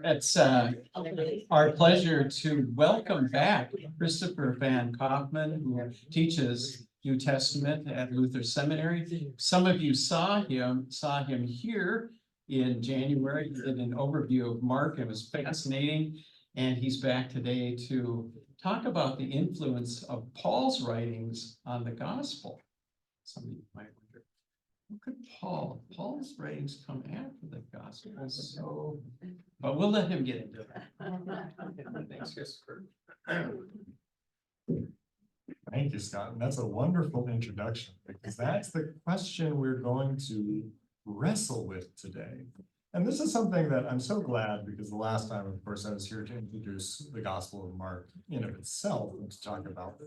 It's our pleasure to welcome back Kristofer Phan Coffman, who teaches New Testament at Luther Seminary. Some of you saw him here in January. He did an overview of Mark. It was fascinating. And he's back today to talk about the influence of Paul's writings on the gospel. Some of you might wonder, how could Paul's writings come after the gospel? So, but we'll let him get into it. Thanks, Kristofer. Thank you, Scott. And that's a wonderful introduction, because that's the question we're going to wrestle with today. And this is something that I'm so glad, because the last time, of course, I was here to introduce the Gospel of Mark in of itself and to talk about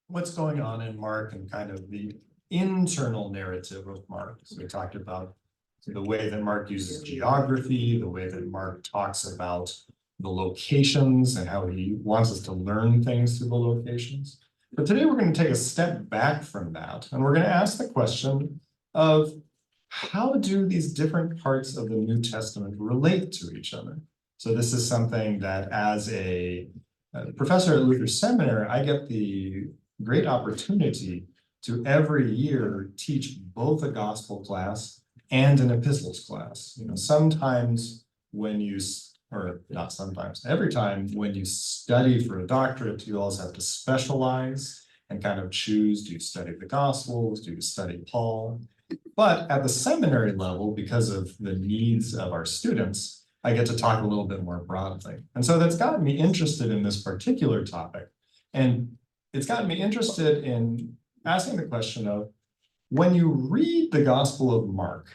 what's going on in Mark and kind of the internal narrative of Mark. So we talked about the way that Mark uses geography, the way that Mark talks about the locations and how he wants us to learn things through the locations. But today we're going to take a step back from that, and we're going to ask the question of, how do these different parts of the New Testament relate to each other? So this is something that, as a professor at Luther Seminary, I get the great opportunity to every year teach both a gospel class and an epistles class. You know, sometimes when you, or not sometimes, every time when you study for a doctorate, you also have to specialize and kind of choose, do you study the Gospels, do you study Paul? But at the seminary level, because of the needs of our students, I get to talk a little bit more broadly. And so that's gotten me interested in this particular topic. And it's gotten me interested in asking the question of, when you read the Gospel of Mark,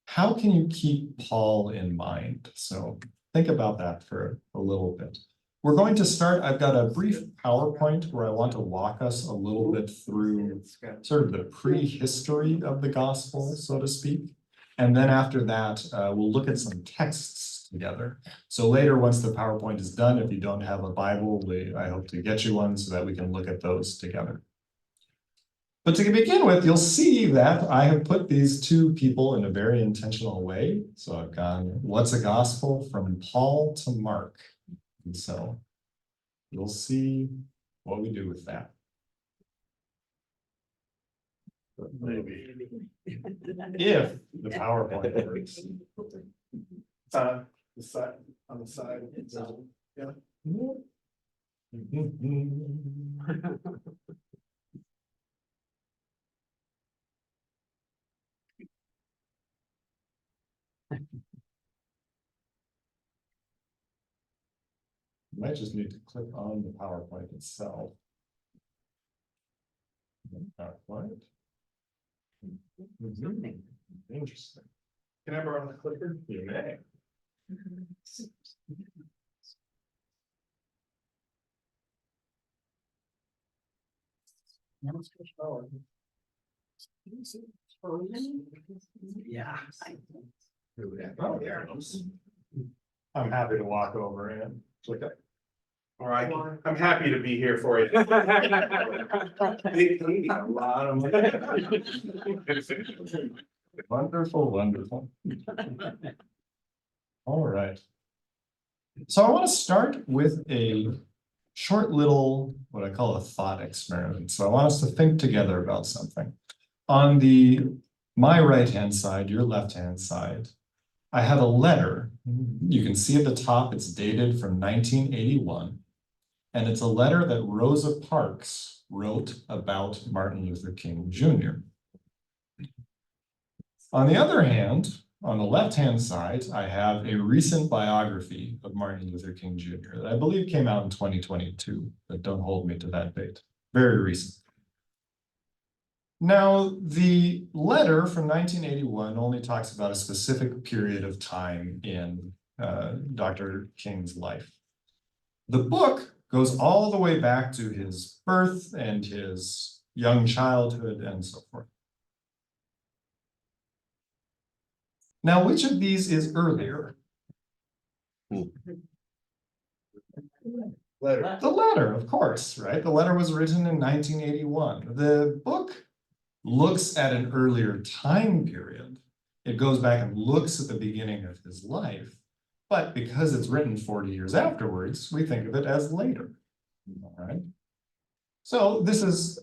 how can you keep Paul in mind? So think about that for a little bit. We're going to start, I've got a brief PowerPoint where I want to walk us a little bit through sort of the prehistory of the gospel, so to speak. And then after that, we'll look at some texts together. So later, once the PowerPoint is done, if you don't have a Bible, I hope to get you one so that we can look at those together. But to begin with, you'll see that I have put these two people in a very intentional way. So I've gone, what's a gospel? From Paul to Mark. And so you'll see what we do with that. But maybe if the PowerPoint works. The side, on the side. Yeah. You might just need to click on the PowerPoint itself. Not quite. Interesting. Can I borrow the clicker? You may. Yeah. Oh, there it goes. I'm happy to walk over and click it. All right, I'm happy to be here for you. Wonderful, wonderful. All right. So I want to start with a short little, what I call a thought experiment. So I want us to think together about something. On my right-hand side, your left-hand side, I have a letter. You can see at the top, it's dated from 1981. And it's a letter that Rosa Parks wrote about Martin Luther King Jr. On the other hand, on the left-hand side, I have a recent biography of Martin Luther King Jr. that I believe came out in 2022, but don't hold me to that date. Very recent. Now, the letter from 1981 only talks about a specific period of time in Dr. King's life. The book goes all the way back to his birth and his young childhood and so forth. Now, which of these is earlier? Letter. The letter, of course, right? The letter was written in 1981. The book looks at an earlier time period. It goes back and looks at the beginning of his life. But because it's written 40 years afterwards, we think of it as later. All right. So this is,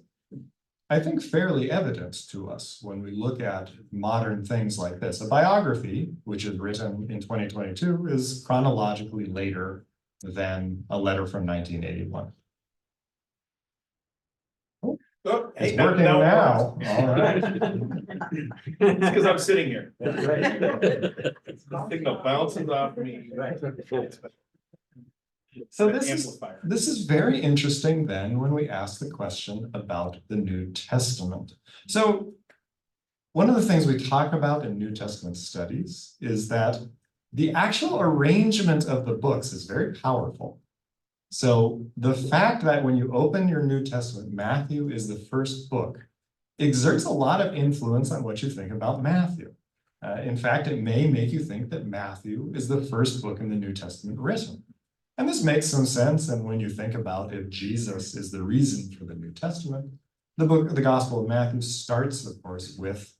I think, fairly evident to us when we look at modern things like this. A biography, which is written in 2022, is chronologically later than a letter from 1981. Oh, It's hey, working now it now. works. All right. It's because I'm sitting here. That's right. The signal bounces off me. So An this is amplifier. This is very interesting then when we ask the question about the New Testament. So one of the things we talk about in New Testament studies is that the actual arrangement of the books is very powerful. So the fact that when you open your New Testament, Matthew is the first book, exerts a lot of influence on what you think about Matthew. In fact, it may make you think that Matthew is the first book in the New Testament written. And this makes some sense. And when you think about if Jesus is the reason for the New Testament, the Gospel of Matthew starts, of course, with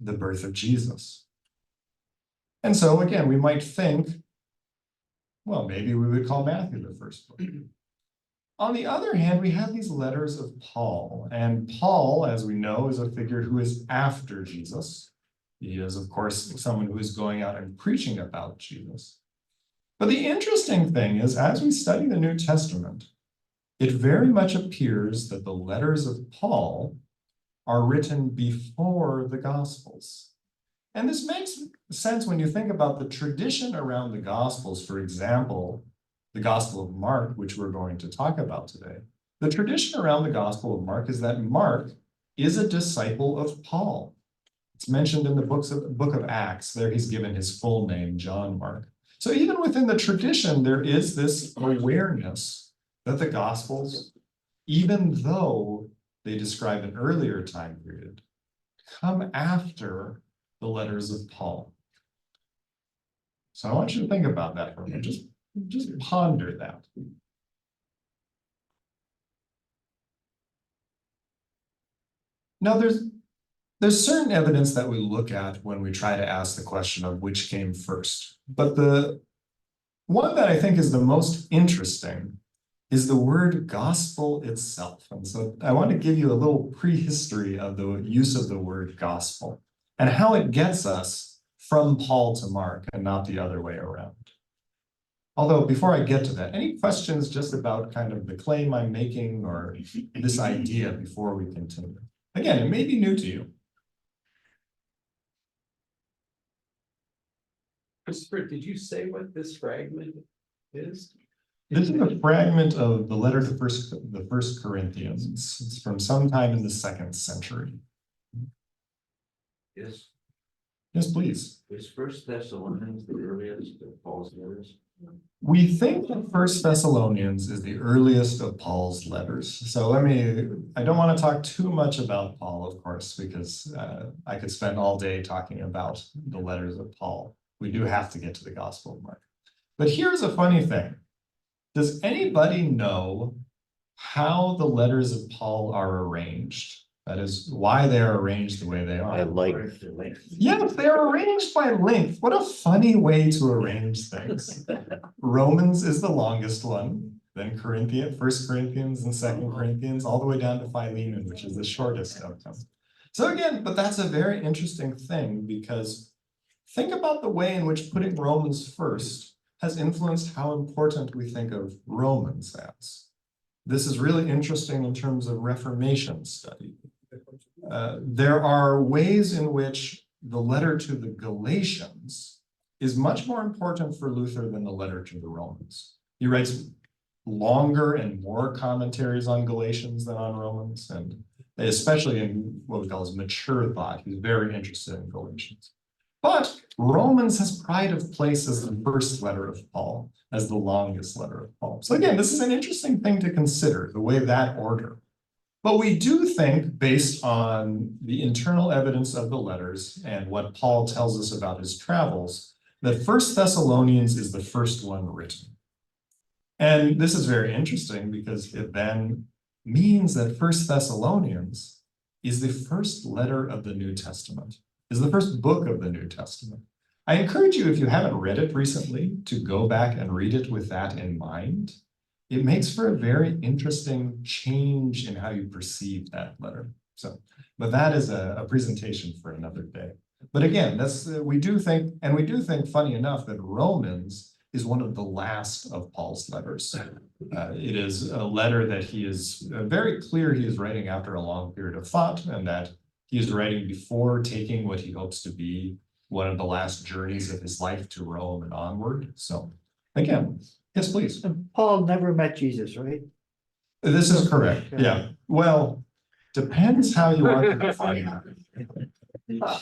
the birth of Jesus. And so again, we might think, well, maybe we would call Matthew the first book. On the other hand, we have these letters of Paul. And Paul, as we know, is a figure who is after Jesus. He is, of course, someone who is going out and preaching about Jesus. But the interesting thing is, as we study the New Testament, it very much appears that the letters of Paul are written before the Gospels. And this makes sense when you think about the tradition around the Gospels. For example, the Gospel of Mark, which we're going to talk about today. The tradition around the Gospel of Mark is that Mark is a disciple of Paul. It's mentioned in the book of Acts. There he's given his full name, John Mark. So even within the tradition, there is this awareness that the Gospels, even though they describe an earlier time period, come after the letters of Paul. So I want you to think about that for a minute. Just ponder that. Now, there's certain evidence that we look at when we try to ask the question of which came first. But the one that I think is the most interesting is the word gospel itself. And so I want to give you a little prehistory of the use of the word gospel and how it gets us from Paul to Mark and not the other way around. Although before I get to that, any questions just about kind of the claim I'm making or this idea before we continue? Again, it may be new to you. Kristofer, did you say what this fragment is? This is a fragment of the letter to the First Corinthians. It's from sometime in the 2nd century. Yes. Yes, please. Is First Thessalonians the earliest of Paul's letters? We think that First Thessalonians is the earliest of Paul's letters. So I don't want to talk too much about Paul, of course, because I could spend all day talking about the letters of Paul. We do have to get to the Gospel of Mark. But here's a funny thing. Does anybody know how the letters of Paul are arranged? That is, why they are arranged the way they are. I like Yes, they're arranged by length. What a funny way to arrange things. Romans is the longest one, then First Corinthians and Second Corinthians, all the way down to Philemon, which is the shortest of them. So again, but that's a very interesting thing because think about the way in which putting Romans first has influenced how important we think of Romans as. This is really interesting in terms of Reformation study. There are ways in which the letter to the Galatians is much more important for Luther than the letter to the Romans. He writes longer and more commentaries on Galatians than on Romans, and especially in what we call his mature thought. He's very interested in Galatians. But Romans has pride of place as the first letter of Paul, as the longest letter of Paul. So again, this is an interesting thing to consider, the way that order. But we do think, based on the internal evidence of the letters and what Paul tells us about his travels, that First Thessalonians is the first one written. And this is very interesting because it then means that First Thessalonians is the first letter of the New Testament, is the first book of the New Testament. I encourage you, if you haven't read it recently, to go back and read it with that in mind. It makes for a very interesting change in how you perceive that letter. So, but that is a presentation for another day. But again, that's we do think, funny enough, that Romans is one of the last of Paul's letters. It is a letter that he is very clear he is writing after a long period of thought, and that he is writing before taking what he hopes to be one of the last journeys of his life to Rome and onward. So again, yes, please. And Paul never met Jesus, right? This is correct. Yeah. Well, depends how you want to define that.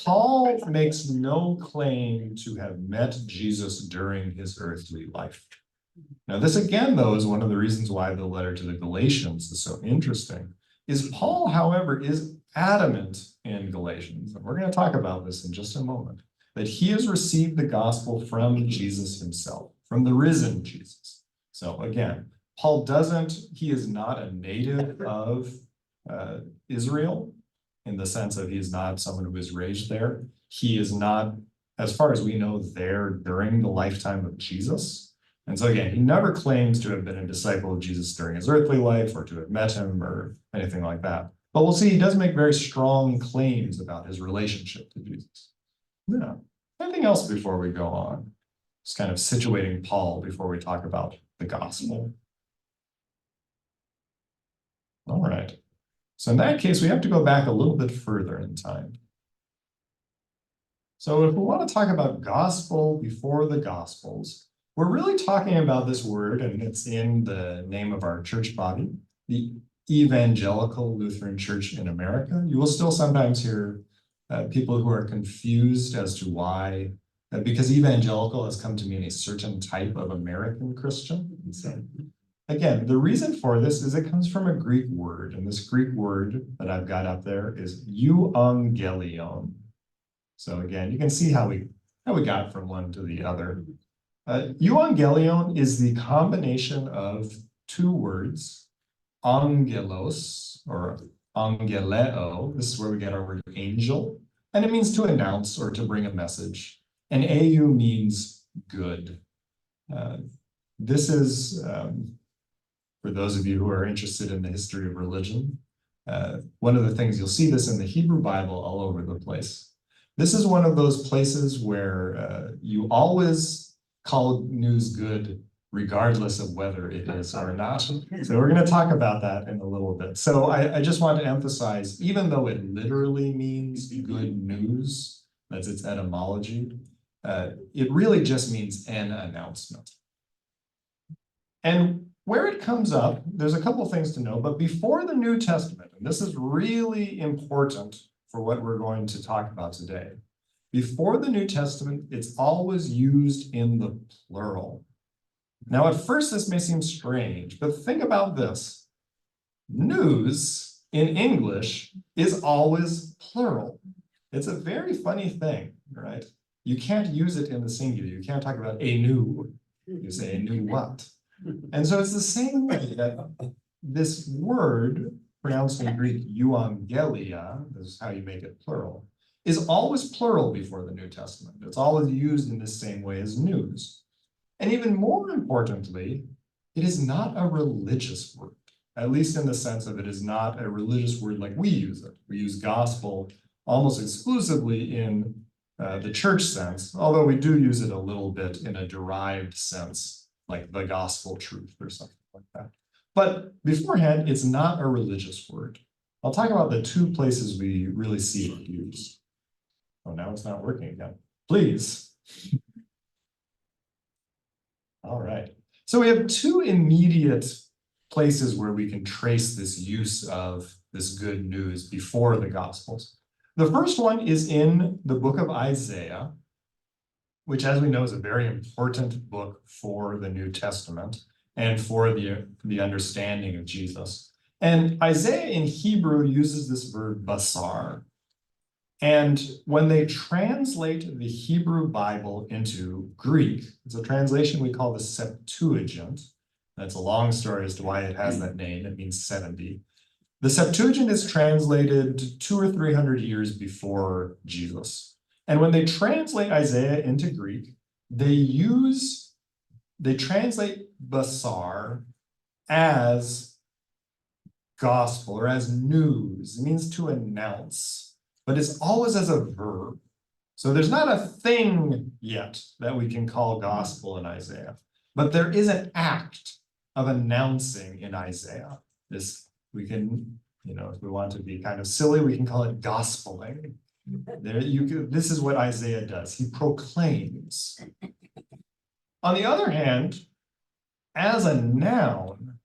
Paul makes no claim to have met Jesus during his earthly life. Now, this again, though, is one of the reasons why the letter to the Galatians is so interesting, is Paul, however, is adamant in Galatians, and we're going to talk about this in just a moment, that he has received the gospel from Jesus himself, from the risen Jesus. So again, Paul he is not a native of Israel, in the sense of he is not someone who was raised there. He is not, as far as we know, there during the lifetime of Jesus. And so again, he never claims to have been a disciple of Jesus during his earthly life or to have met him or anything like that. But we'll see he does make very strong claims about his relationship to Jesus. Yeah. Anything else before we go on? Just kind of situating Paul before we talk about the gospel. All right. So in that case, we have to go back a little bit further in time. So if we want to talk about gospel before the gospels, we're really talking about this word, and it's in the name of our church body, the Evangelical Lutheran Church in America. You will still sometimes hear people who are confused as to why, because evangelical has come to mean a certain type of American Christian. So, again, the reason for this is it comes from a Greek word, and this Greek word that I've got up there is euangelion. So again, you can see how we got from one to the other. Euangelion is the combination of two words, angelos or angeleo. This is where we get our word angel, and it means to announce or to bring a message. And eu means good. This is, for those of you who are interested in the history of religion, one of the things you'll see this in the Hebrew Bible all over the place. This is one of those places where you always call news good regardless of whether it is or not. So we're going to talk about that in a little bit. So I just want to emphasize, even though it literally means good news, that's its etymology, it really just means an announcement. And where it comes up, there's a couple things to know, but before the New Testament, and this is really important for what we're going to talk about today, before the New Testament, it's always used in the plural. Now, at first, this may seem strange, but think about this. News in English is always plural. It's a very funny thing, right? You can't use it in the singular. You can't talk about a new. You say a new what? And so it's the same way that this word, pronounced in Greek, euangelia, this is how you make it plural, is always plural before the New Testament. It's always used in the same way as news. And even more importantly, it is not a religious word, at least in the sense of it is not a religious word like we use it. We use gospel almost exclusively in the church sense, although we do use it a little bit in a derived sense, like the gospel truth or something like that. But beforehand, it's not a religious word. I'll talk about the two places we really see it used. Oh, now it's not working again. Please. All right. So we have two immediate places where we can trace this use of this good news before the Gospels. The first one is in the book of Isaiah, which, as we know, is a very important book for the New Testament and for the understanding of Jesus. And Isaiah in Hebrew uses this verb basar. And when they translate the Hebrew Bible into Greek, it's a translation we call the Septuagint. That's a long story as to why it has that name. It means 70. The Septuagint is translated 200 or 300 years before Jesus. And when they translate Isaiah into Greek, they translate basar as gospel or as news. It means to announce, but it's always as a verb. So there's not a thing yet that we can call gospel in Isaiah, but there is an act of announcing in Isaiah. This we can, if we want to be kind of silly, we can call it gospeling. This is what Isaiah does. He proclaims. On the other hand, as a noun,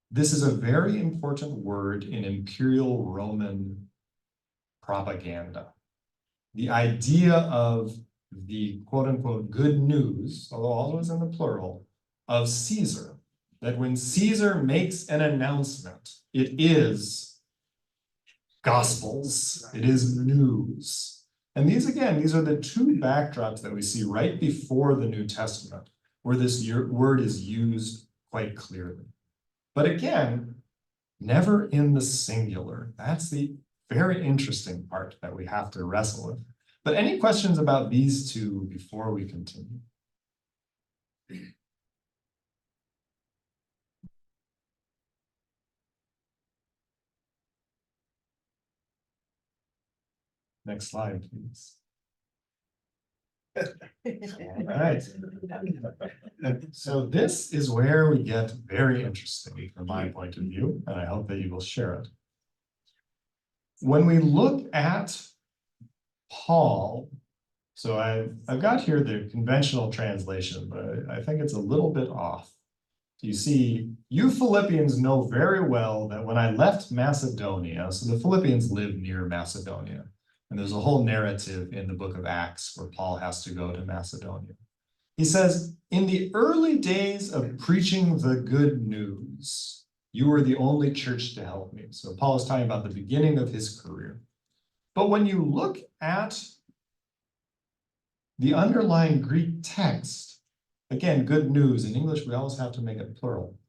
this is a very important word in imperial Roman propaganda. The idea of the quote unquote good news, although always in the plural, of Caesar, that when Caesar makes an announcement, it is gospels, it is news. And these are the two backdrops that we see right before the New Testament, where this word is used quite clearly. But again, never in the singular. That's the very interesting part that we have to wrestle with. But any questions about these two before we continue? Next slide, please. All right. So this is where we get very interesting from my point of view, and I hope that you will share it. When we look at Paul, so I've got here the conventional translation, but I think it's a little bit off. You see, you Philippians know very well that when I left Macedonia, so the Philippians live near Macedonia, and there's a whole narrative in the book of Acts where Paul has to go to Macedonia. He says, in the early days of preaching the good news, you were the only church to help me. So Paul is talking about the beginning of his career. But when you look at the underlying Greek text, again, good news. In English, we always have to make it plural.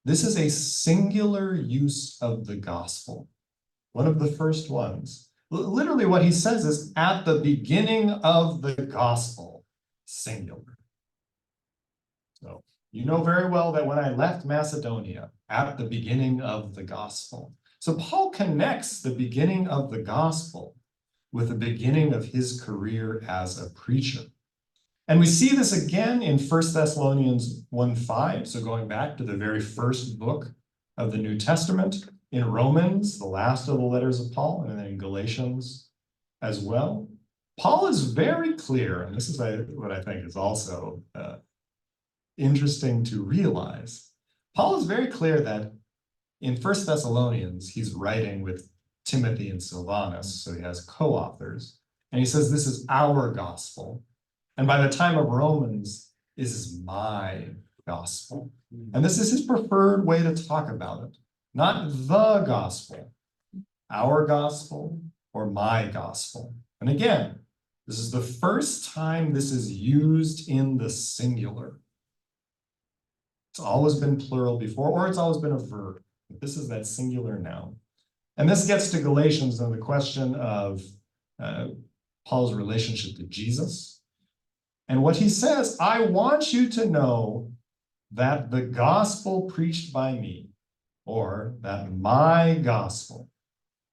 This is a singular use of the gospel, one of the first ones. Literally what he says is, at the beginning of the gospel, singular. So you know very well that when I left Macedonia, at the beginning of the gospel. So Paul connects the beginning of the gospel with the beginning of his career as a preacher. And we see this again in 1 Thessalonians 1:5, so going back to the very first book of the New Testament, in Romans, the last of the letters of Paul, and then in Galatians as well. Paul is very clear, and this is what I think is also interesting to realize. Paul is very clear that in 1 Thessalonians, he's writing with Timothy and Silvanus, so he has co-authors, and he says, this is our gospel. And by the time of Romans, this is my gospel. And this is his preferred way to talk about it. Not the gospel, our gospel, or my gospel. And again, this is the first time this is used in the singular. It's always been plural before, or it's always been a verb. But this is that singular noun. And this gets to Galatians and the question of Paul's relationship to Jesus. And what he says, I want you to know that the gospel preached by me, or that my gospel,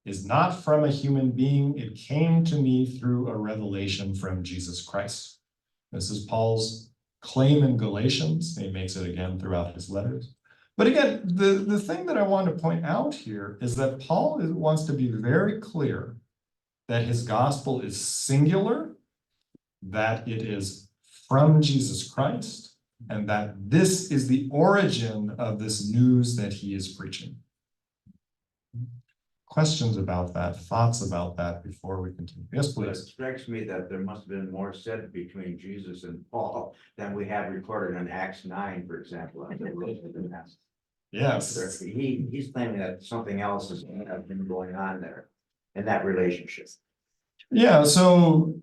is not from a human being. It came to me through a revelation from Jesus Christ. This is Paul's claim in Galatians. He makes it again throughout his letters. But again, the thing that I want to point out here is that Paul wants to be very clear that his gospel is singular, that it is from Jesus Christ, and that this is the origin of this news that he is preaching. Questions about that, thoughts about that before we continue? Yes, But it please. strikes me that there must have been more said between Jesus and Paul than we have recorded in Acts 9, for example. On the road to Damascus. Yes. He's claiming that something else has been going on there in that relationship. Yeah, so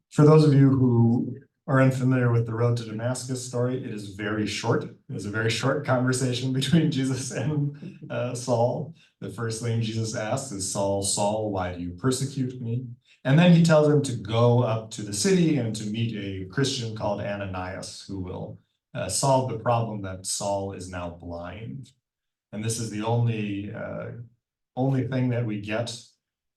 for those of you who are unfamiliar with the road to Damascus story, it is very short. It was a very short conversation between Jesus and Saul. The first thing Jesus asks is, Saul, Saul, why do you persecute me? And then he tells him to go up to the city and to meet a Christian called Ananias, who will solve the problem that Saul is now blind. And this is the only thing that we get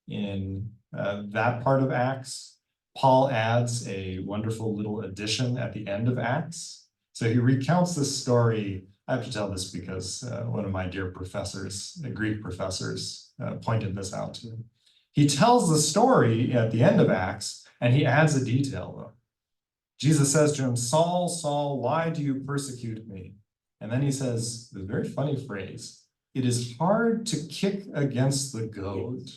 in that part of Acts. Paul adds a wonderful little addition at the end of Acts. So he recounts this story. I have to tell this because one of my dear professors, Greek professors, pointed this out to me. He tells the story at the end of Acts, and he adds a detail though. Jesus says to him, Saul, Saul, why do you persecute me? And then he says the very funny phrase, it is hard to kick against the goad.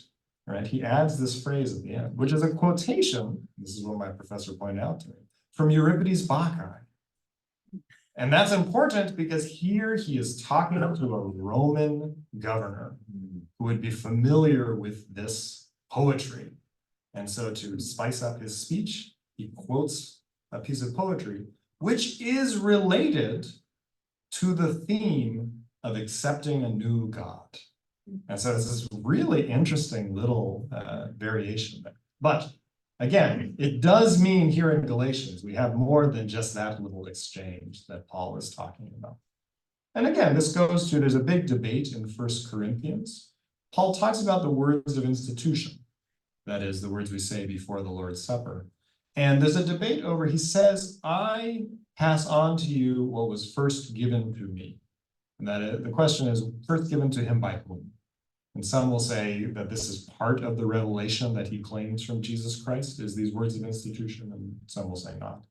Right? He adds this phrase at the end, which is a quotation, this is what my professor pointed out to me, from Euripides Bacchae. And that's important because here he is talking to a Roman governor who would be familiar with this poetry. And so to spice up his speech, he quotes a piece of poetry, which is related to the theme of accepting a new God. And so it's this really interesting little variation there. But again, it does mean here in Galatians, we have more than just that little exchange that Paul is talking about. And again, this goes to, there's a big debate in 1 Corinthians. Paul talks about the words of institution. That is, the words we say before the Lord's Supper. And there's a debate over, he says, I pass on to you what was first given to me. And that the question is, first given to him by whom? And some will say that this is part of the revelation that he claims from Jesus Christ, is these words of institution, and some will say not.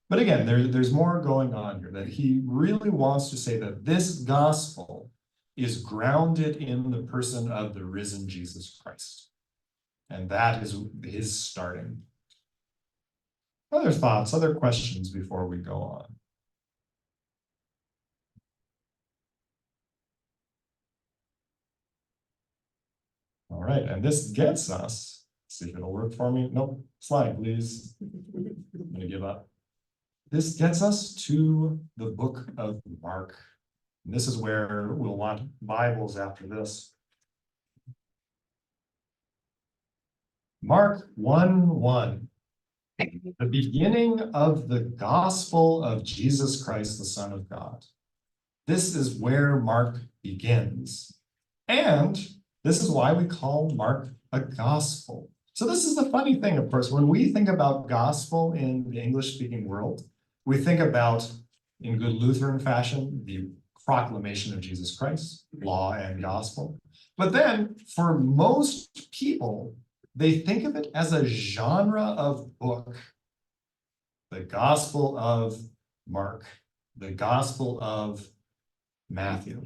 But again, there's more going on here, that he really wants to say that this gospel is grounded in the person of the risen Jesus Christ. And that is his starting. Other thoughts, other questions before we go on? All right, and this gets us, see if it'll work for me. Nope, slide, please. I'm gonna give up. This gets us to the book of Mark. And this is where we'll want Bibles after this. Mark 1:1. The beginning of the gospel of Jesus Christ, the Son of God. This is where Mark begins. And this is why we call Mark a gospel. So this is the funny thing, of course, when we think about gospel in the English-speaking world, we think about, in good Lutheran fashion, the proclamation of Jesus Christ, law and gospel. But then, for most people, they think of it as a genre of book. The Gospel of Mark, the Gospel of Matthew.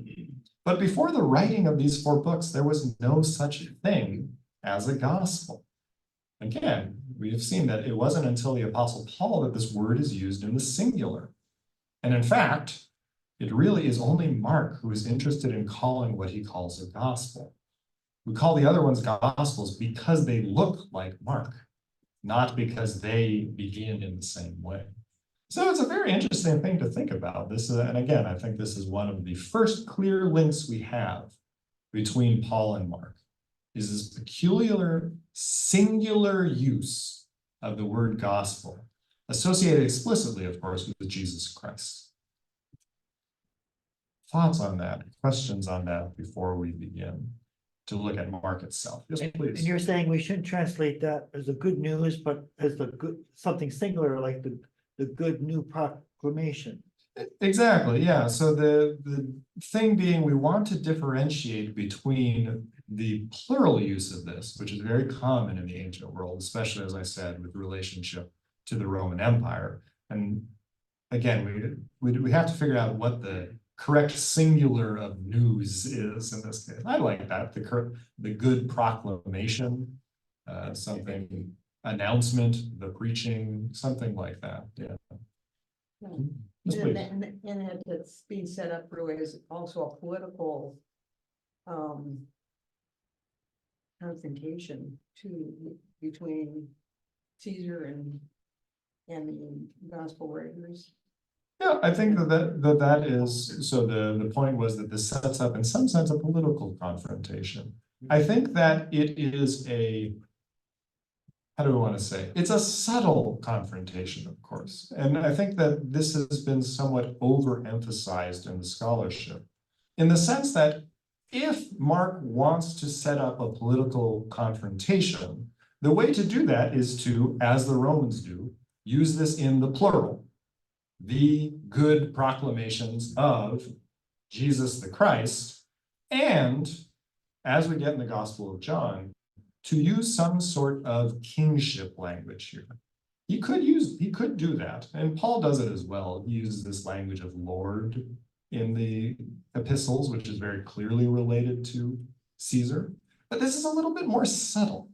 But before the writing of these 4 books, there was no such thing as a gospel. Again, we have seen that it wasn't until the Apostle Paul that this word is used in the singular. And in fact, it really is only Mark who is interested in calling what he calls a gospel. We call the other ones gospels because they look like Mark, not because they begin in the same way. So it's a very interesting thing to think about. This, and again, I think this is one of the first clear links we have between Paul and Mark, is this peculiar singular use of the word gospel, associated explicitly, of course, with Jesus Christ. Thoughts on that, questions on that before we begin to look at Mark itself? Yes, please. And you're saying we shouldn't translate that as the good news, but as the good, something singular like the good new proclamation. Exactly, yeah. So the thing being, we want to differentiate between the plural use of this, which is very common in the ancient world, especially, as I said, with relationship to the Roman Empire. And again, we have to figure out what the correct singular of news is in this case. I like that, the good proclamation, something, announcement, the preaching, something like that, yeah. Yes, please. And it's being set up really as also a political confrontation between Caesar and the gospel writers. Yeah, I think that is, so the point was that this sets up in some sense a political confrontation. I think that it is how do we want to say? It's a subtle confrontation, of course. And I think that this has been somewhat overemphasized in the scholarship, in the sense that if Mark wants to set up a political confrontation, the way to do that is to, as the Romans do, use this in the plural. The good proclamations of Jesus the Christ, and as we get in the Gospel of John, to use some sort of kingship language here. He could do that, and Paul does it as well. He uses this language of Lord in the epistles, which is very clearly related to Caesar. But this is a little bit more subtle.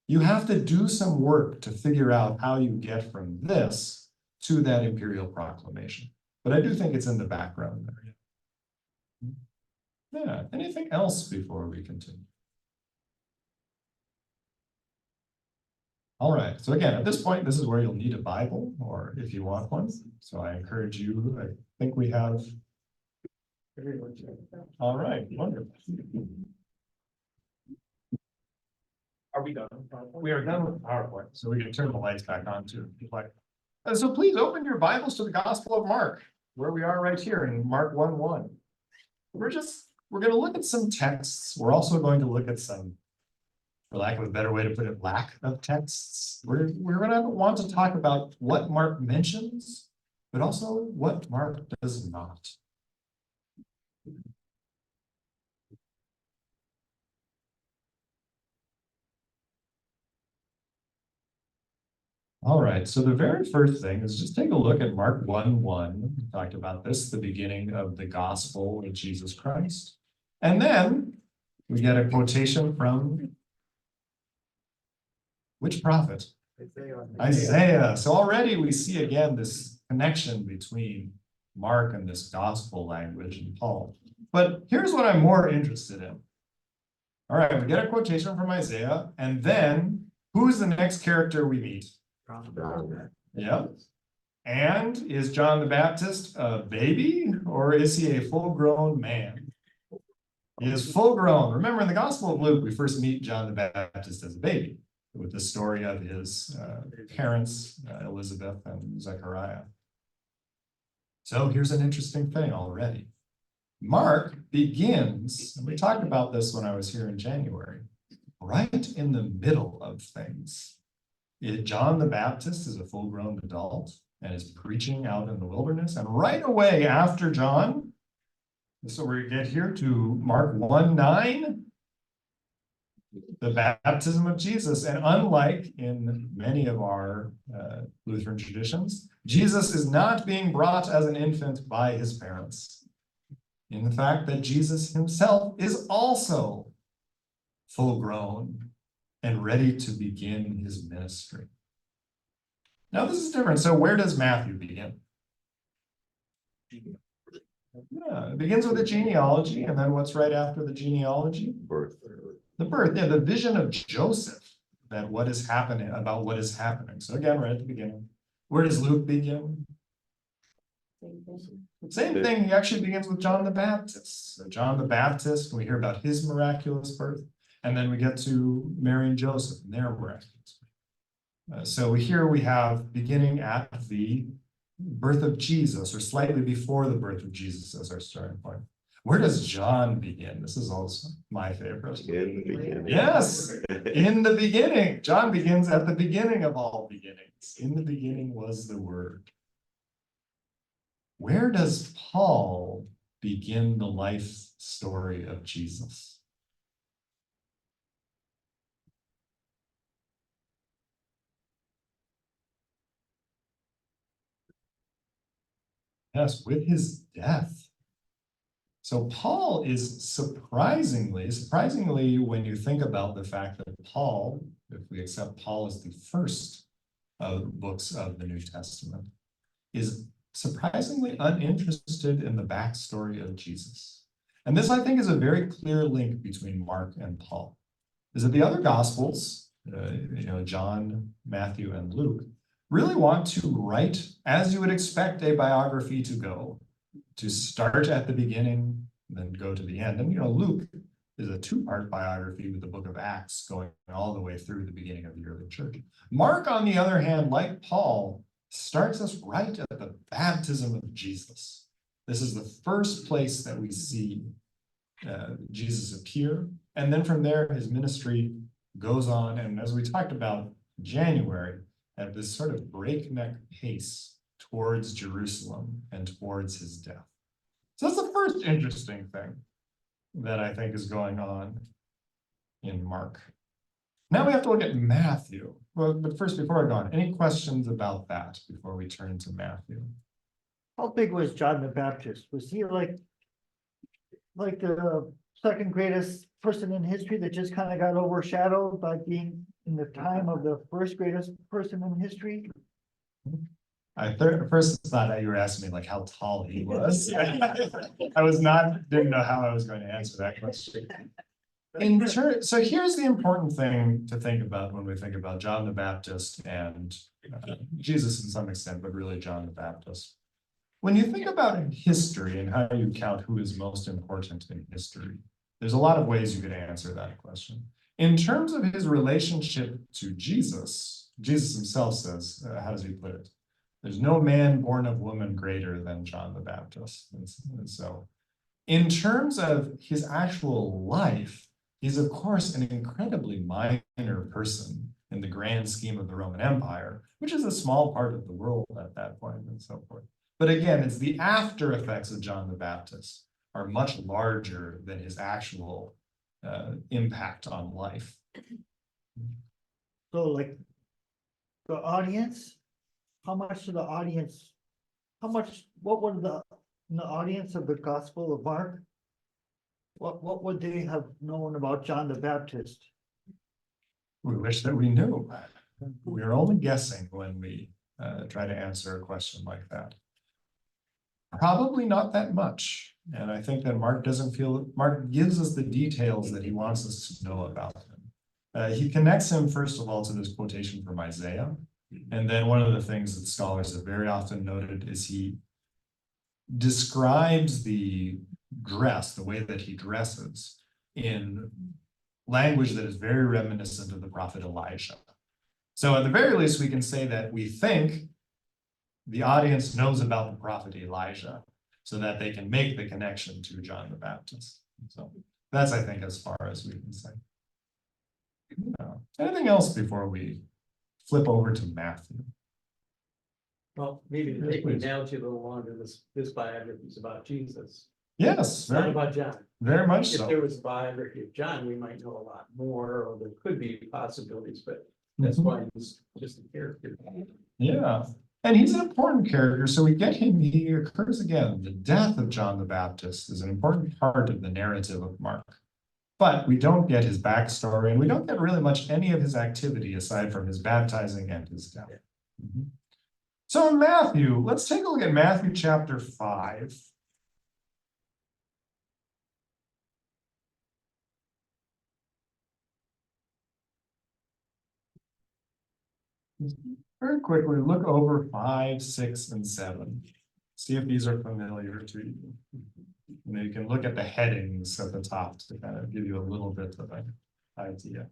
You have to do some work to figure out how you get from this to that imperial proclamation. But I do think it's in the background there. Yeah, anything else before we continue? All right, so again, at this point, this is where you'll need a Bible, or if you want one. So I encourage you, I think we have. All right, wonderful. Are we done? We are done with PowerPoint, so we can turn the lights back on too. So please open your Bibles to the Gospel of Mark, where we are right here in Mark 1:1. We're going to look at some texts. We're also going to look at some, for lack of a better way to put it, lack of texts. We're going to want to talk about what Mark mentions, but also what Mark does not. All right, so the very first thing is just take a look at Mark 1:1. We talked about this, the beginning of the gospel of Jesus Christ. And then we get a quotation from which prophet? Isaiah. So already we see again this connection between Mark and this gospel language and Paul. But here's what I'm more interested in. All right, we get a quotation from Isaiah, and then who's the next character we meet? Yeah. And is John the Baptist a baby, or is he a full-grown man? He is full-grown. Remember, in the Gospel of Luke, we first meet John the Baptist as a baby, with the story of his parents, Elizabeth and Zechariah. So here's an interesting thing already. Mark begins, and we talked about this when I was here in January, right in the middle of things. John the Baptist is a full-grown adult and is preaching out in the wilderness. And right away after John, so we get here to Mark 1:9, the baptism of Jesus. And unlike in many of our Lutheran traditions, Jesus is not being brought as an infant by his parents. In the fact that Jesus himself is also full-grown and ready to begin his ministry. Now this is different. So where does Matthew begin? Yeah, it begins with a genealogy, and then what's right after the genealogy? Birth. The birth, yeah, the vision of Joseph, that what is happening, about what is happening. So again, right at the beginning. Where does Luke begin? Same thing, he actually begins with John the Baptist. So John the Baptist, we hear about his miraculous birth. And then we get to Mary and Joseph and their miraculous. So here we have beginning at the birth of Jesus, or slightly before the birth of Jesus as our starting point. Where does John begin? This is also my favorite. In the beginning. Yes, in the beginning. John begins at the beginning of all beginnings. In the beginning was the Word. Where does Paul begin the life story of Jesus? Yes, with his death. So Paul is surprisingly, when you think about the fact that Paul, if we accept Paul as the first of books of the New Testament, is surprisingly uninterested in the backstory of Jesus. And this, I think, is a very clear link between Mark and Paul. Is that the other Gospels, John, Matthew, and Luke, really want to write, as you would expect a biography to go, to start at the beginning, then go to the end. And Luke is a two-part biography with the book of Acts going all the way through the beginning of the early church. Mark, on the other hand, like Paul, starts us right at the baptism of Jesus. This is the first place that we see Jesus appear. And then from there, his ministry goes on. And as we talked about in January, at this sort of breakneck pace towards Jerusalem and towards his death. So that's the first interesting thing that I think is going on in Mark. Now we have to look at Matthew. Well, but first, before I go on, any questions about that before we turn to Matthew? How big was John the Baptist? Was he like the second greatest person in history that just kind of got overshadowed by being in the time of the first greatest person in history? At first thought that you were asking me like how tall he was. didn't know how I was going to answer that question. So here's the important thing to think about when we think about John the Baptist and Jesus to some extent, but really John the Baptist. When you think about history and how you count who is most important in history, there's a lot of ways you could answer that question. In terms of his relationship to Jesus, Jesus himself says, how does he put it? There's no man born of woman greater than John the Baptist. And so in terms of his actual life, he's of course an incredibly minor person in the grand scheme of the Roman Empire, which is a small part of the world at that point and so forth. But again, it's the after effects of John the Baptist are much larger than his actual impact on life. So like the audience, how much of the audience, what would in the audience of the Gospel of Mark, what would they have known about John the Baptist? We wish that we knew. We are only guessing when we try to answer a question like that. Probably not that much. And I think that Mark gives us the details that he wants us to know about him. He connects him, first of all, to this quotation from Isaiah. And then one of the things that scholars have very often noted is he describes the dress, the way that he dresses, in language that is very reminiscent of the prophet Elijah. So at the very least, we can say that we think the audience knows about the prophet Elijah so that they can make the connection to John the Baptist. So that's, I think, as far as we can say. Anything else before we flip over to Matthew? Well, maybe to take the analogy a little longer, this biography is about Jesus. Yes, It's not about John. very much If so. there was a biography of John, we might know a lot more, or there could be possibilities, but that's why he's just a character. Yeah, and he's an important character, so we get him, he occurs again. The death of John the Baptist is an important part of the narrative of Mark. But we don't get his backstory, and we don't get really much any of his activity aside from his baptizing and his death. So in Matthew, let's take a look at Matthew chapter 5. Very quickly, look over 5, 6, and 7. See if these are familiar to you. And then you can look at the headings at the top to kind of give you a little bit of an idea.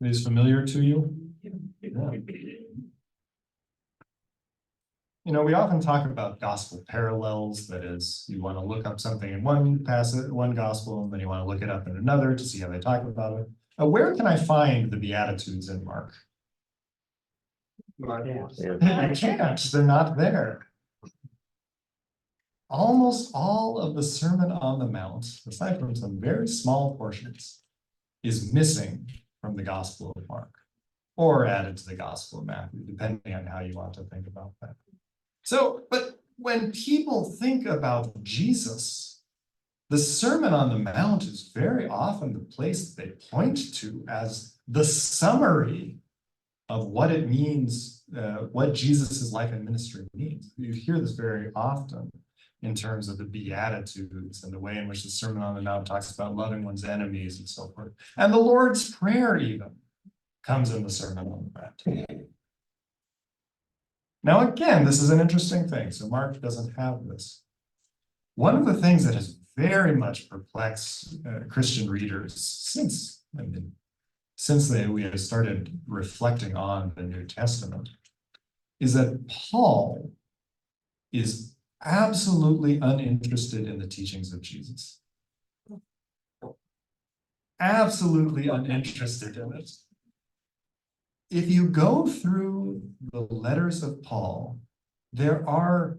These familiar to you? Yeah. You know, we often talk about gospel parallels. That is, you want to look up something in one passage, one gospel, and then you want to look it up in another to see how they talk about it. Where can I find the Beatitudes in Mark? I can't, they're not there. Almost all of the Sermon on the Mount, aside from some very small portions, is missing from the Gospel of Mark, or added to the Gospel of Matthew, depending on how you want to think about that. So, but when people think about Jesus, the Sermon on the Mount is very often the place that they point to as the summary of what it means, what Jesus's life and ministry means. You hear this very often in terms of the Beatitudes and the way in which the Sermon on the Mount talks about loving one's enemies and so forth. And the Lord's Prayer even comes in the Sermon on the Mount. Now, again, this is an interesting thing. So Mark doesn't have this. One of the things that has very much perplexed Christian readers since we have started reflecting on the New Testament is that Paul is absolutely uninterested in the teachings of Jesus. Absolutely uninterested in it. If you go through the letters of Paul, there are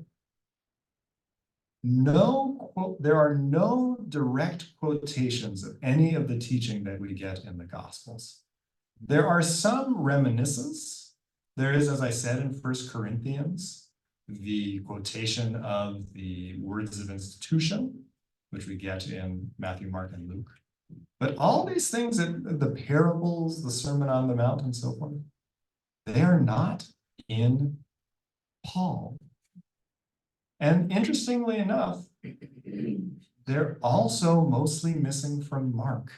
no direct quotations of any of the teaching that we get in the Gospels. There are some reminiscences. There is, as I said, in 1 Corinthians, the quotation of the words of institution, which we get in Matthew, Mark, and Luke. But all these things, the parables, the Sermon on the Mount, and so forth, they are not in Paul. And interestingly enough, they're also mostly missing from Mark.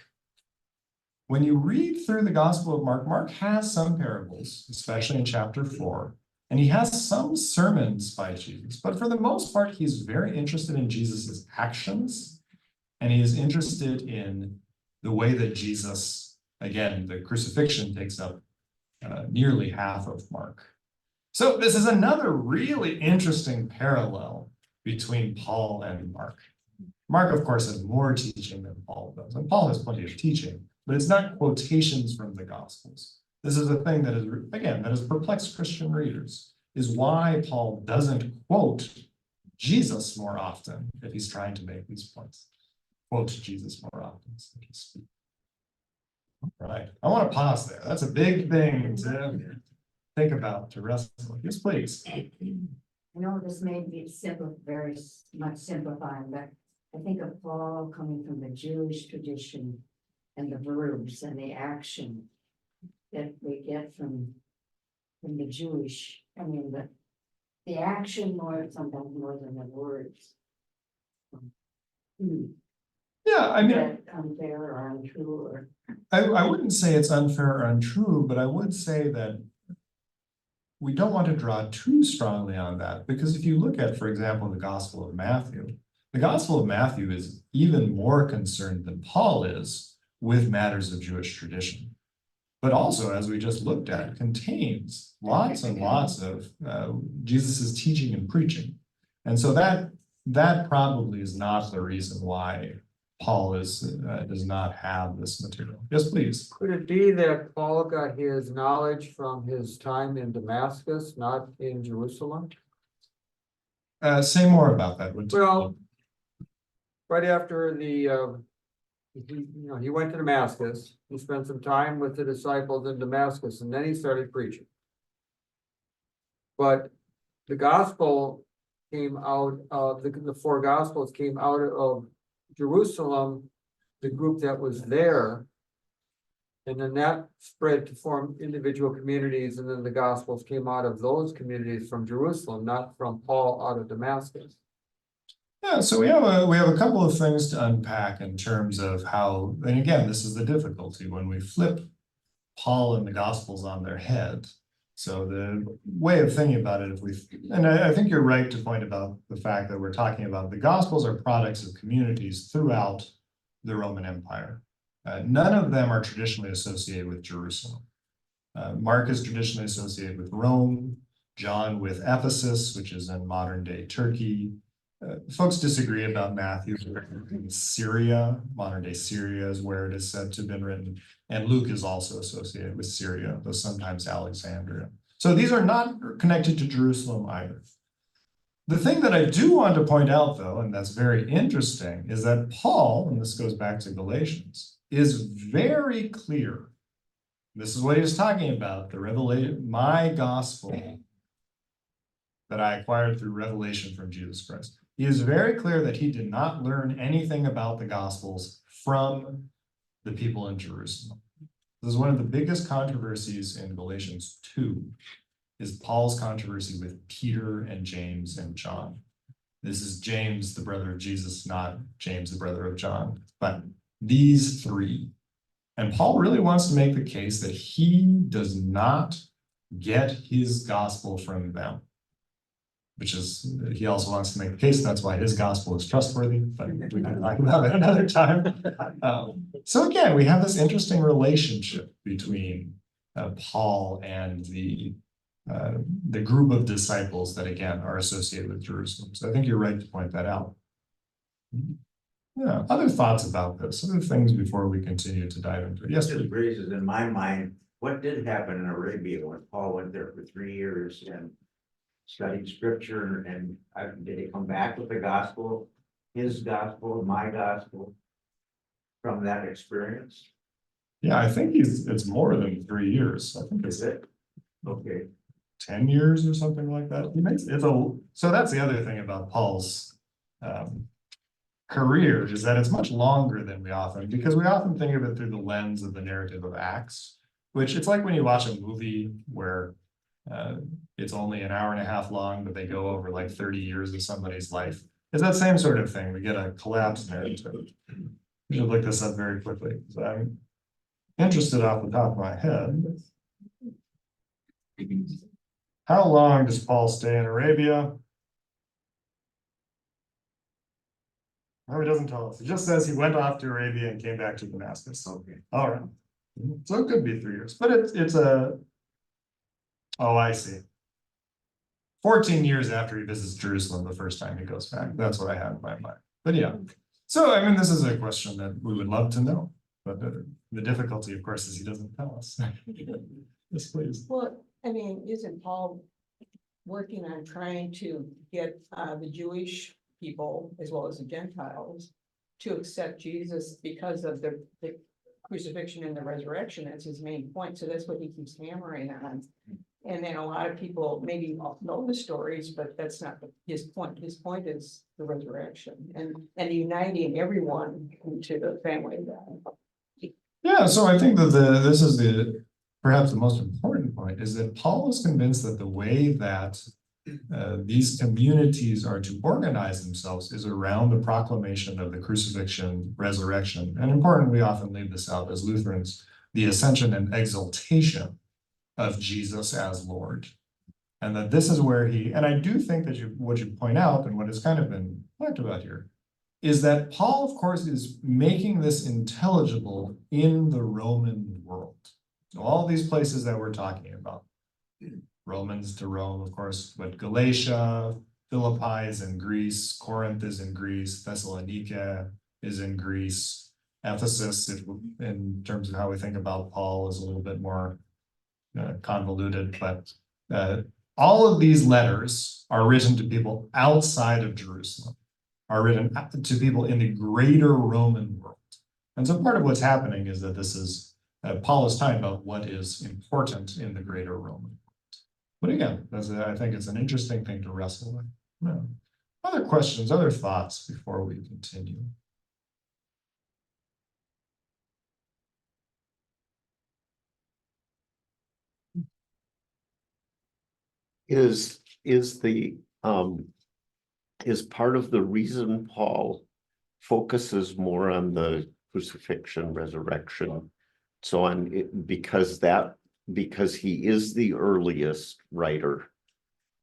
When you read through the Gospel of Mark, Mark has some parables, especially in chapter 4, and he has some sermons by Jesus, but for the most part, he's very interested in Jesus's actions, and he is interested in the way that Jesus, again, the crucifixion takes up nearly half of Mark. So this is another really interesting parallel between Paul and Mark. Mark, of course, has more teaching than Paul does, and Paul has plenty of teaching, but it's not quotations from the Gospels. This is a thing that is, again, that has perplexed Christian readers, is why Paul doesn't quote Jesus more often if he's trying to make these points. Quote Jesus more often, so to speak. All right, I want to pause there. That's a big thing to think about, to wrestle with. Yes, please. I know this may be very much simplifying, but I think of Paul coming from the Jewish tradition and the verbs and the action that we get from the Jewish, the action sometimes more than the words. Yeah, I Is mean, that unfair or untrue or? I wouldn't say it's unfair or untrue, but I would say that we don't want to draw too strongly on that, because if you look at, for example, the Gospel of Matthew is even more concerned than Paul is with matters of Jewish tradition. But also, as we just looked at, contains lots and lots of Jesus's teaching and preaching. And so that probably is not the reason why Paul does not have this material. Yes, please. Could it be that Paul got his knowledge from his time in Damascus, not in Jerusalem? Say more about that. Well, right after he went to Damascus, he spent some time with the disciples in Damascus, and then he started preaching. But the gospel came out of, the four gospels came out of Jerusalem, the group that was there. And then that spread to form individual communities, and then the gospels came out of those communities from Jerusalem, not from Paul out of Damascus. Yeah, so we have a couple of things to unpack in terms of how, and again, this is the difficulty when we flip Paul and the Gospels on their head. So the way of thinking about it, I think you're right to point about the fact that we're talking about the Gospels are products of communities throughout the Roman Empire. None of them are traditionally associated with Jerusalem. Mark is traditionally associated with Rome, John with Ephesus, which is in modern day Turkey. Folks disagree about Matthew. Syria, modern day Syria is where it is said to have been written. And Luke is also associated with Syria, though sometimes Alexandria. So these are not connected to Jerusalem either. The thing that I do want to point out, though, and that's very interesting, is that Paul, and this goes back to Galatians, is very clear. This is what he was talking about, the revelation, my gospel that I acquired through revelation from Jesus Christ. He is very clear that he did not learn anything about the Gospels from the people in Jerusalem. This is one of the biggest controversies in Galatians 2, is Paul's controversy with Peter and James and John. This is James, the brother of Jesus, not James, the brother of John, but these three. And Paul really wants to make the case that he does not get his gospel from them. Which is, he also wants to make the case that's why his gospel is trustworthy, but we can talk about that another time. So again, we have this interesting relationship between Paul and the group of disciples that again are associated with Jerusalem. So I think you're right to point that out. Yeah, other thoughts about this, other things before we continue to dive into it. Yes, It please. just raises in my mind, what did happen in Arabia when Paul went there for 3 years and studied scripture, and did he come back with the gospel, his gospel, my gospel, from that experience? Yeah, I think it's more than 3 years. I think it's Is it? Okay. 10 years or something like that. So that's the other thing about Paul's career, is that it's much longer than because we often think of it through the lens of the narrative of Acts, which it's like when you watch a movie where it's only an hour and a half long, but they go over like 30 years of somebody's life. It's that same sort of thing. We get a collapsed narrative. We should look this up very quickly. So I'm interested off the top of my head. How long does Paul stay in Arabia? No, he doesn't tell us. He just says he went off to Arabia and came back to Damascus. Okay. All right. So it could be 3 years, but it's oh, I see. 14 years after he visits Jerusalem the first time he goes back. That's what I had in my mind. But yeah. So I mean, this is a question that we would love to know. But the difficulty, of course, is he doesn't tell us. Yes, please. Well, I mean, isn't Paul working on trying to get the Jewish people as well as the Gentiles to accept Jesus because of the crucifixion and the resurrection? That's his main point. So that's what he keeps hammering on. And then a lot of people maybe know the stories, but that's not his point. His point is the resurrection and uniting everyone into the family of God. Yeah, so I think that this is perhaps the most important point, is that Paul is convinced that the way that these communities are to organize themselves is around the proclamation of the crucifixion, resurrection, and important, we often leave this out as Lutherans, the ascension and exaltation of Jesus as Lord. And that this is where and I do think that what you point out, and what has kind of been talked about here, is that Paul, of course, is making this intelligible in the Roman world. So all these places that we're talking about, Romans to Rome, of course, but Galatia, Philippi is in Greece, Corinth is in Greece, Thessalonica is in Greece, Ephesus, in terms of how we think about Paul, is a little bit more convoluted, but all of these letters are written to people outside of Jerusalem, are written to people in the greater Roman world. And so part of what's happening is that this is, Paul is talking about what is important in the greater Roman world. But again, I think it's an interesting thing to wrestle with. Yeah. Other questions, other thoughts before we continue? Is part of the reason Paul focuses more on the crucifixion, resurrection, so on, because he is the earliest writer,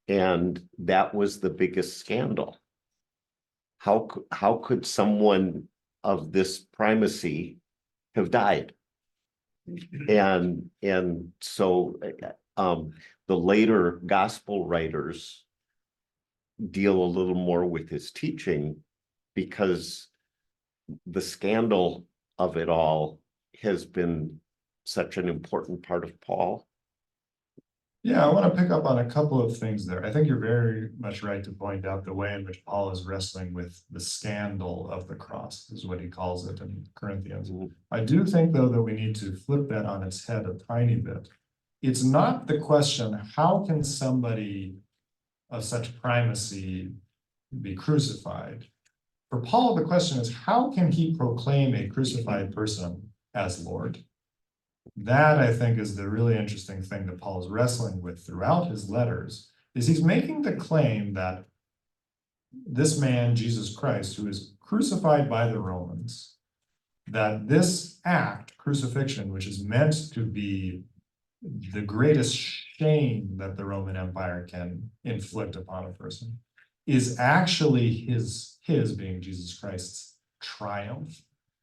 and that was the biggest scandal. How could someone of this primacy have died? And so the later gospel writers deal a little more with his teaching, because the scandal of it all has been such an important part of Paul. Yeah, I want to pick up on a couple of things there. I think you're very much right to point out the way in which Paul is wrestling with the scandal of the cross, is what he calls it in Corinthians. I do think, though, that we need to flip that on its head a tiny bit. It's not the question, how can somebody of such primacy be crucified? For Paul, the question is, how can he proclaim a crucified person as Lord? That, I think, is the really interesting thing that Paul is wrestling with throughout his letters, is he's making the claim that this man, Jesus Christ, who is crucified by the Romans, that this act, crucifixion, which is meant to be the greatest shame that the Roman Empire can inflict upon a person, is actually his being Jesus Christ's triumph.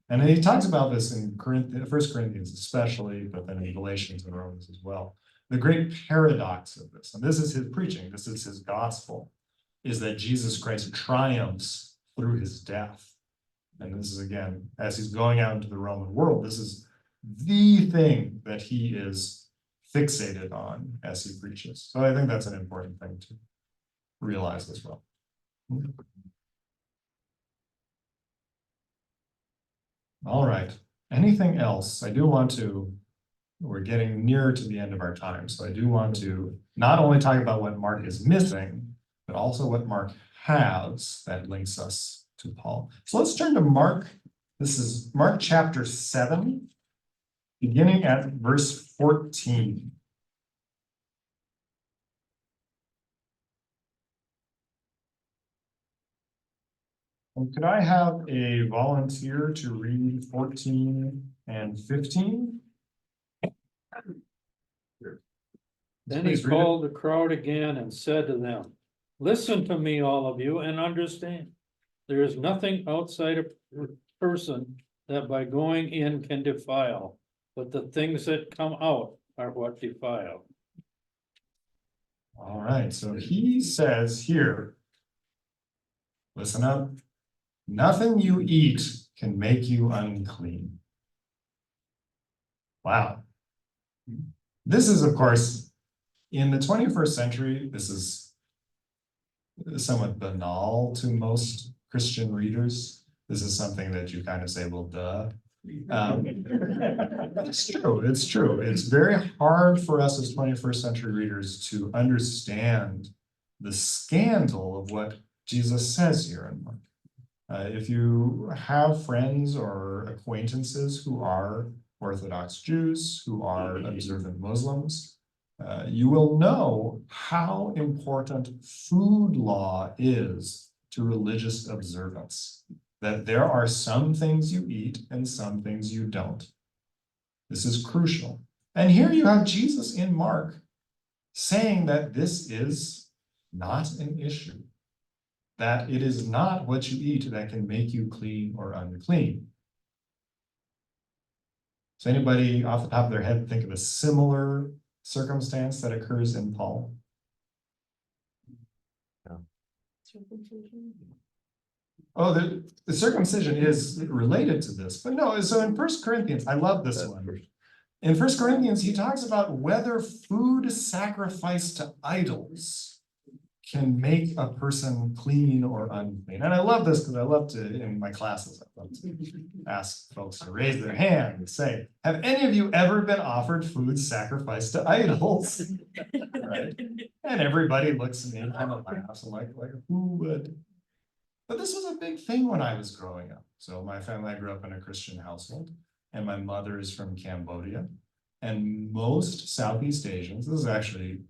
And he talks about this in First Corinthians especially, but then in Galatians and Romans as well. The great paradox of this, and this is his preaching, this is his gospel, is that Jesus Christ triumphs through his death. And this is, again, as he's going out into the Roman world, this is the thing that he is fixated on as he preaches. So I think that's an important thing to realize as well. All right. Anything else? I do want to, we're getting near to the end of our time, so I do want to not only talk about what Mark is missing, but also what Mark has that links us to Paul. So let's turn to Mark. This is Mark chapter 7, beginning at verse 14. And could I have a volunteer to read 14 and 15? Then he Please read it. called the crowd again and said to them, "Listen to me, all of you, and understand. There is nothing outside a person that by going in can defile, but the things that come out are what defile." All right, so he says here, listen up, nothing you eat can make you unclean. Wow. This is, of course, in the 21st century, this is somewhat banal to most Christian readers. This is something that you kind of say, well, duh. It's true, it's true. It's very hard for us as 21st century readers to understand the scandal of what Jesus says here in Mark. If you have friends or acquaintances who are Orthodox Jews, who are observant Muslims, you will know how important food law is to religious observance. That there are some things you eat and some things you don't. This is crucial. And here you have Jesus in Mark saying that this is not an issue. That it is not what you eat that can make you clean or unclean. Does anybody off the top of their head think of a similar circumstance that occurs in Paul? Oh, the circumcision is related to this, but no, so in 1 Corinthians, I love this one. In 1 Corinthians, he talks about whether food sacrificed to idols can make a person clean or unclean. And I love this because I love to, in my classes, I love to ask folks to raise their hand and say, have any of you ever been offered food sacrificed to idols? Right? And everybody looks at me and kind of laughs and like who would? But this was a big thing when I was growing up. So my family, I grew up in a Christian household, and my mother is from Cambodia. And most Southeast Asians, this is actually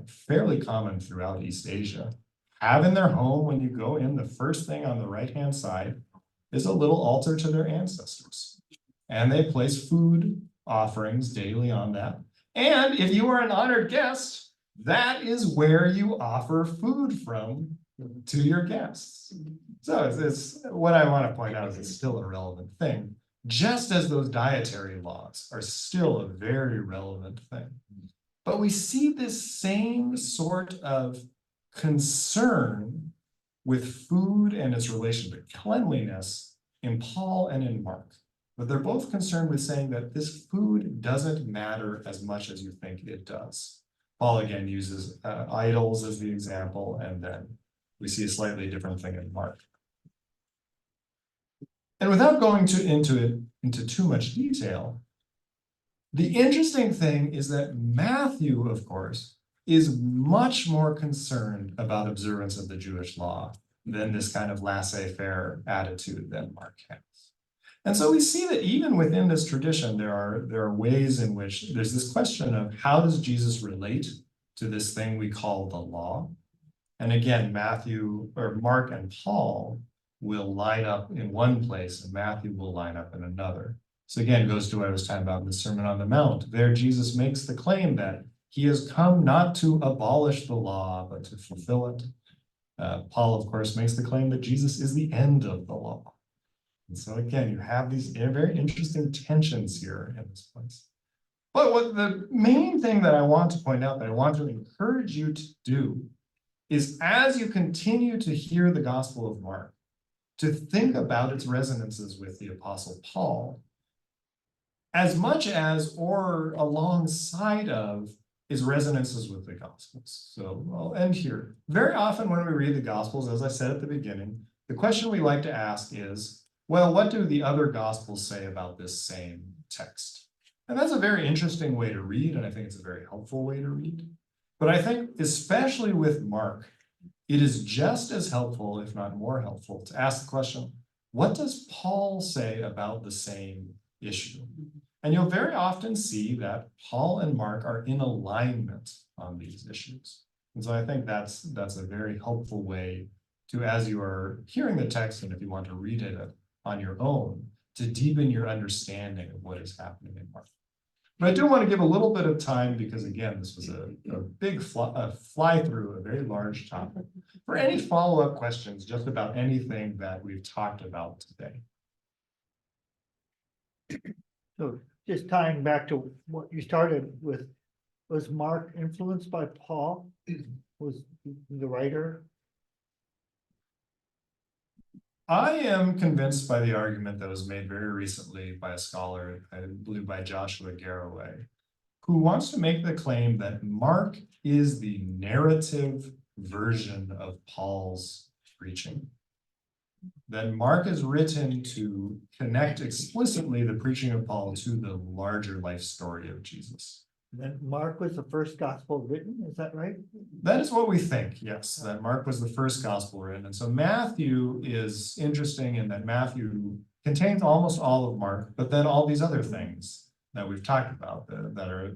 fairly common throughout East Asia, have in their home, when you go in, the first thing on the right-hand side is a little altar to their ancestors. And they place food offerings daily on that. And if you are an honored guest, that is where you offer food from to your guests. So it's what I want to point out is it's still a relevant thing, just as those dietary laws are still a very relevant thing. But we see this same sort of concern with food and its relation to cleanliness in Paul and in Mark. But they're both concerned with saying that this food doesn't matter as much as you think it does. Paul again uses idols as the example, and then we see a slightly different thing in Mark. And without going into too much detail, the interesting thing is that Matthew, of course, is much more concerned about observance of the Jewish law than this kind of laissez-faire attitude that Mark has. And so we see that even within this tradition, there are ways in which there's this question of how does Jesus relate to this thing we call the law? And again, Matthew or Mark and Paul will line up in one place and Matthew will line up in another. So again, it goes to what I was talking about in the Sermon on the Mount. There, Jesus makes the claim that he has come not to abolish the law, but to fulfill it. Paul, of course, makes the claim that Jesus is the end of the law. And so again, you have these very interesting tensions here in this place. But what the main thing that I want to point out, that I want to encourage you to do, is as you continue to hear the Gospel of Mark, to think about its resonances with the Apostle Paul, as much as or alongside of his resonances with the Gospels. So I'll end here. Very often when we read the Gospels, as I said at the beginning, the question we like to ask is, well, what do the other Gospels say about this same text? And that's a very interesting way to read, and I think it's a very helpful way to read. But I think, especially with Mark, it is just as helpful, if not more helpful, to ask the question, what does Paul say about the same issue? And you'll very often see that Paul and Mark are in alignment on these issues. And so I think that's a very helpful way to, as you are hearing the text, and if you want to read it on your own, to deepen your understanding of what is happening in Mark. But I do want to give a little bit of time because, again, this was a big fly through a very large topic. For any follow-up questions just about anything that we've talked about today. So just tying back to what you started with, was Mark influenced by Paul? Was the writer? I am convinced by the argument that was made very recently by a scholar, I believe by Joshua Garraway, who wants to make the claim that Mark is the narrative version of Paul's preaching. That Mark is written to connect explicitly the preaching of Paul to the larger life story of Jesus. Then Mark was the first gospel written, is that right? That is what we think, yes, that Mark was the first gospel written. And so Matthew is interesting in that Matthew contains almost all of Mark, but then all these other things that we've talked about that are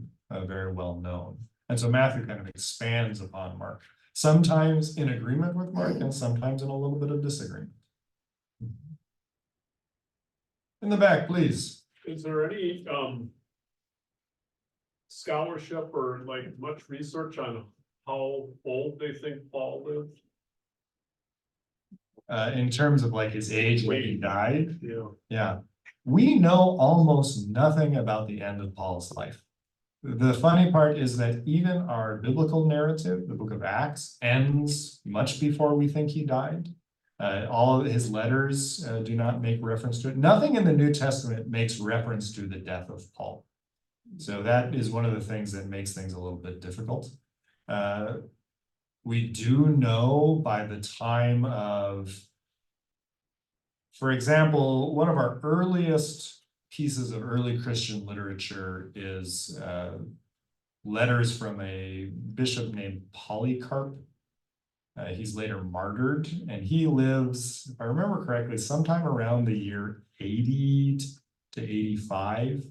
very well known. And so Matthew kind of expands upon Mark, sometimes in agreement with Mark and sometimes in a little bit of disagreement. In the back, please. Is there any scholarship or like much research on how old they think Paul lived? In terms of like his age when he died? Yeah. Yeah. We know almost nothing about the end of Paul's life. The funny part is that even our biblical narrative, the book of Acts, ends much before we think he died. All of his letters do not make reference to it. Nothing in the New Testament makes reference to the death of Paul. So that is one of the things that makes things a little bit difficult. We do know by the time of, for example, one of our earliest pieces of early Christian literature is letters from a bishop named Polycarp. He's later martyred, and he lives, if I remember correctly, sometime around the year 80 to 85.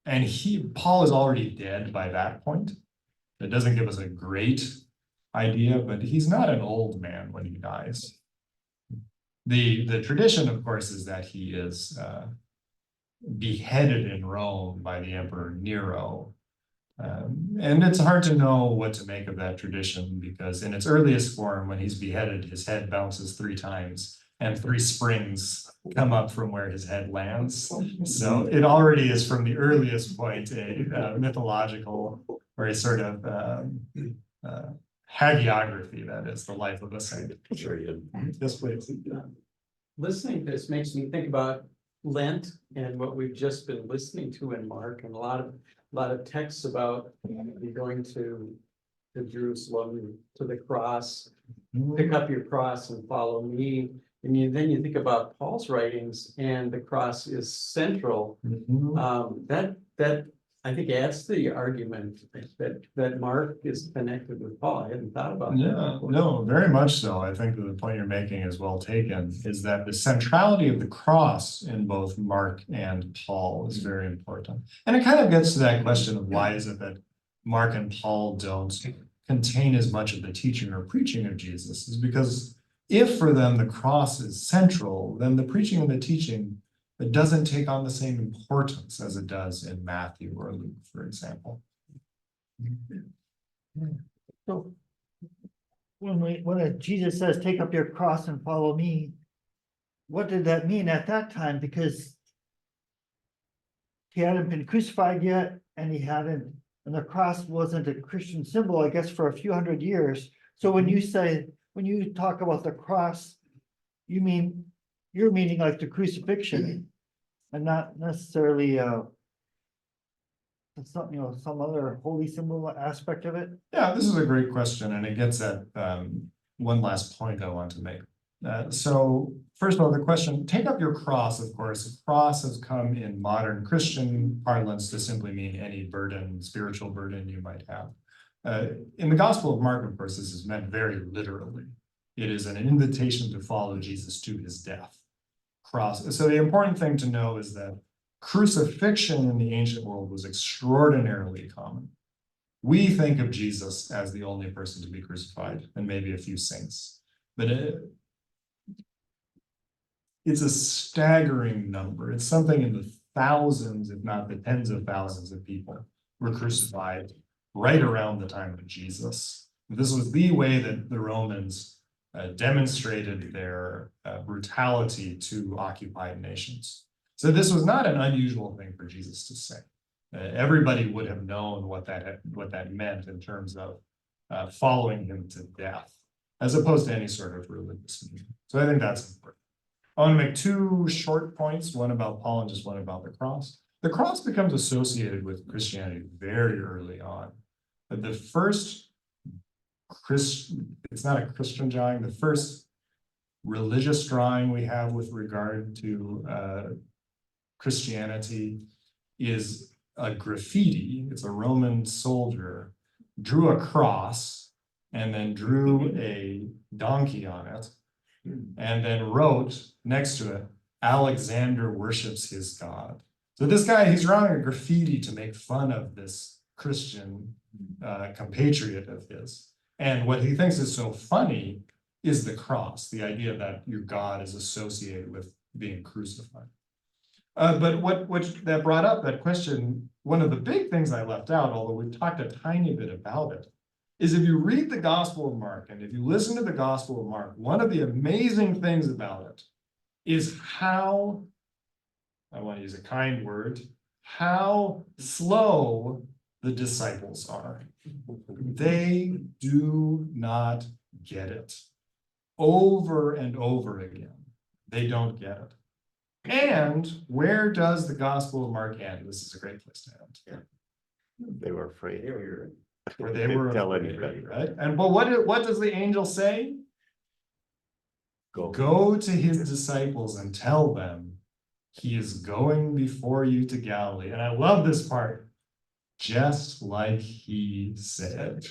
And Paul is already dead by that point. That doesn't give us a great idea, but he's not an old man when he dies. The tradition, of course, is that he is beheaded in Rome by the Emperor Nero. And it's hard to know what to make of that tradition because in its earliest form, when he's beheaded, his head bounces 3 times and 3 springs come up from where his head lands. So it already is from the earliest point a mythological or a sort of hagiography, that is the life of a saint. Sure, you. Yes, please. Listening to this makes me think about Lent and what we've just been listening to in Mark, and a lot of texts about you going to Jerusalem, to the cross, pick up your cross and follow me. And then you think about Paul's writings, and the cross is central. That I think adds to the argument that Mark is connected with Paul. I hadn't thought about that. Yeah, no, very much so. I think that the point you're making is well taken, is that the centrality of the cross in both Mark and Paul is very important. And it kind of gets to that question of why is it that Mark and Paul don't contain as much of the teaching or preaching of Jesus, is because if for them the cross is central, then the preaching and the teaching, it doesn't take on the same importance as it does in Matthew or Luke, for example. So when Jesus says, take up your cross and follow me, what did that mean at that time? Because he hadn't been crucified yet, and and the cross wasn't a Christian symbol, I guess, for a few hundred years. So when you talk about the cross, you're meaning like the crucifixion and not necessarily some other holy symbol aspect of it. Yeah, this is a great question, and it gets at one last point I want to make. So first of all, the question, take up your cross, of course, cross has come in modern Christian parlance to simply mean any burden, spiritual burden you might have. In the Gospel of Mark, of course, this is meant very literally. It is an invitation to follow Jesus to his death. Cross. So the important thing to know is that crucifixion in the ancient world was extraordinarily common. We think of Jesus as the only person to be crucified, and maybe a few saints. But it's a staggering number. It's something in the thousands, if not the tens of thousands of people were crucified right around the time of Jesus. This was the way that the Romans demonstrated their brutality to occupied nations. So this was not an unusual thing for Jesus to say. Everybody would have known what that meant in terms of following him to death, as opposed to any sort of religious meaning. So I think that's important. I want to make two short points, one about Paul and just one about the cross. The cross becomes associated with Christianity very early on. But the first it's not a Christian drawing, the first religious drawing we have with regard to Christianity is a graffiti. It's a Roman soldier drew a cross and then drew a donkey on it and then wrote next to it, Alexander worships his God. So this guy, he's drawing a graffiti to make fun of this Christian compatriot of his. And what he thinks is so funny is the cross, the idea that your God is associated with being crucified. But what that brought up, that question, one of the big things I left out, although we've talked a tiny bit about it, is if you read the Gospel of Mark and if you listen to the Gospel of Mark, one of the amazing things about it is how, I want to use a kind word, how slow the disciples are. They do not get it. Over and over again, they don't get it. And where does the Gospel of Mark end? This is a great place to end. Yeah. They were afraid. Or they were tell afraid, anybody. right? And but what does the angel say? Go. Go to his disciples and tell them he is going before you to Galilee. And I love this part. Just like he said.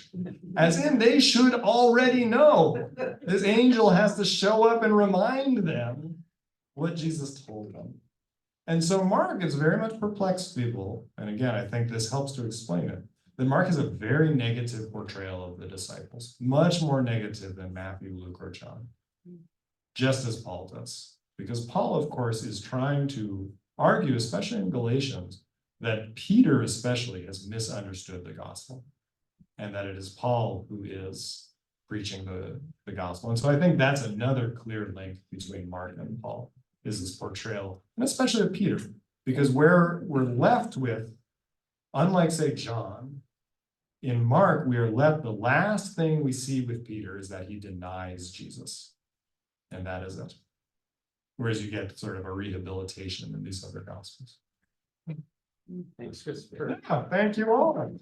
As in, they should already know. This angel has to show up and remind them what Jesus told them. And so Mark is very much perplexed people. And again, I think this helps to explain it. That Mark is a very negative portrayal of the disciples, much more negative than Matthew, Luke, or John, just as Paul does. Because Paul, of course, is trying to argue, especially in Galatians, that Peter especially has misunderstood the gospel, and that it is Paul who is preaching the gospel. And so I think that's another clear link between Mark and Paul, is this portrayal, and especially of Peter, because where we're left with, unlike, say, John, in Mark, we are left, the last thing we see with Peter is that he denies Jesus. And that is it. Whereas you get sort of a rehabilitation in these other gospels. Thanks, Kristofer. Yeah, thank you all.